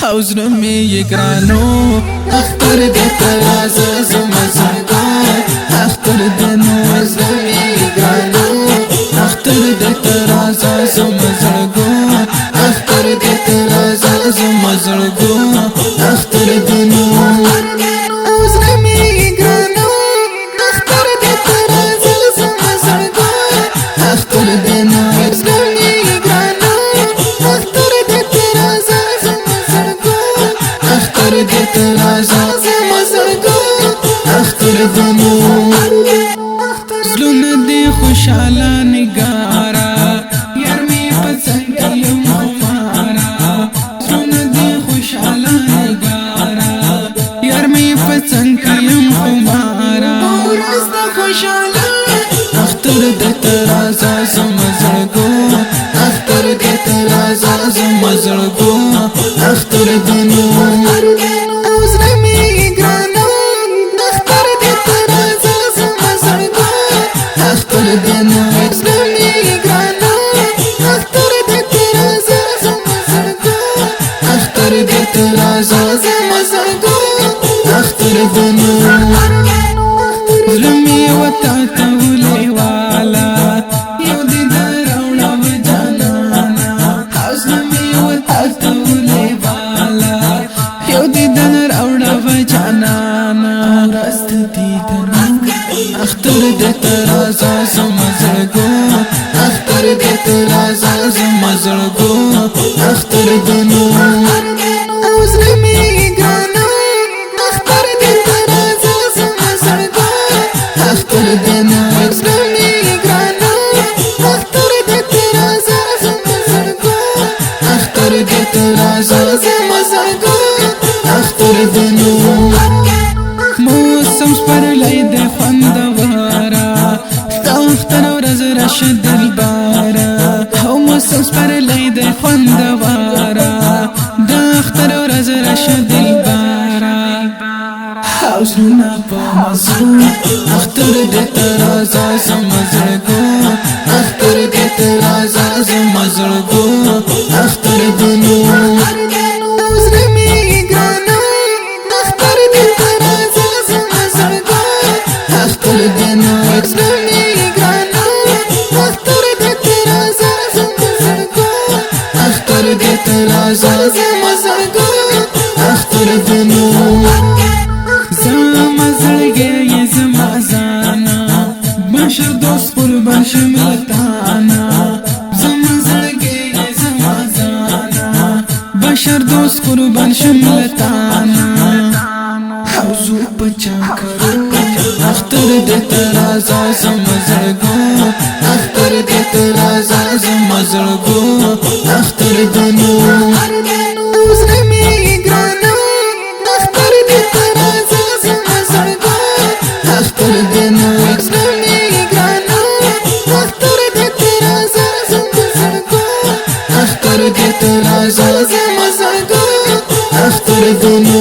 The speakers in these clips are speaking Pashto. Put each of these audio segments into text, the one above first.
حوزر می گرانو اختر دې تراز زما زړګو اختر دې نو حوزر می گرانو اختر دې تراز زما زړګو اختر دې تراز زما زړګو اختر دې نو حوزر می گرانو اختر دې تراز زما زړګو اختر دې نو حوزر می گرانو اختر دې تراز زما زړګو اختر دې تراز زما زړګو اختر دې نو زلون دې خوشاله نگارا یار می پسند یم ہمارا زلون دې خوشاله نگارا یار می پسند یم ہمارا راستا خوشاله اختر دې تراز زما زړګو اختر دې تراز زما زړګو اختر دې نو حوزر می گرانو اختر دې تراز زما زړګو اختر دې نو حوزر می گرانو اختر دې تراز زما زړګو اختر دې تراز زما زړګو اختر دې نو زلمی وتا تولې والا یو دې دراوړم جانانا زلمی وتا تولې والا یو دې دراوړم جانانا راست دې دنا اختر دې تراز زما زړګو اختر دې تراز زما زړګو اختر دې نو حوزر می گرانو اختر دې تراز زما زړګو اختر دې نو حوزر می گرانو اختر دې تراز زما زړګو اختر دې تراز زما زړګو اختر دې نو موسم سپرلی دې خوندواره ستا اختر ورځ راشه دلباره او موسم سپرلی دې خوندواره د اختر ورځ راشه دلباره حوزرونه په مزو اختر دې تراز زما زړګو اختر دې تراز زما زړګو اختر دې نو حوزر می گرانو اختر دې تراز زما زړګو اختر دې نو حوزر می گرانو اختر دې تراز زما زړګو اختر دې تراز زما زړګو اختر دې نو زما زړګي زما زانا بشر دوست قربان شملتانا زما زړګي زما زانا بشر دوست قربان شملتانا حوزو بچا کرو اختر دې تراز زما زړګو اختر دې تراز زما زړګو اختر دې نو حوزر می گرانو اختر دې تراز زما زړګو اختر دې نو حوزر می گرانو اختر دې تراز زما زړګو اختر دې تراز زما زړګو اختر دې نو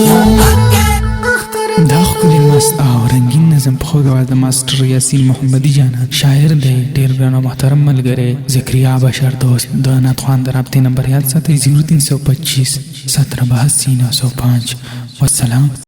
دا ښکلی مست او رنګین نظم په خوږ اواز د ماسټر یاسین محمدي جانا شاعر دی ډېر ګران او محترم ملګری ذکریا بشر دوست د ناتخوان د رابطې نمبر یاد ساتئ 0325 1782 905 والسلام.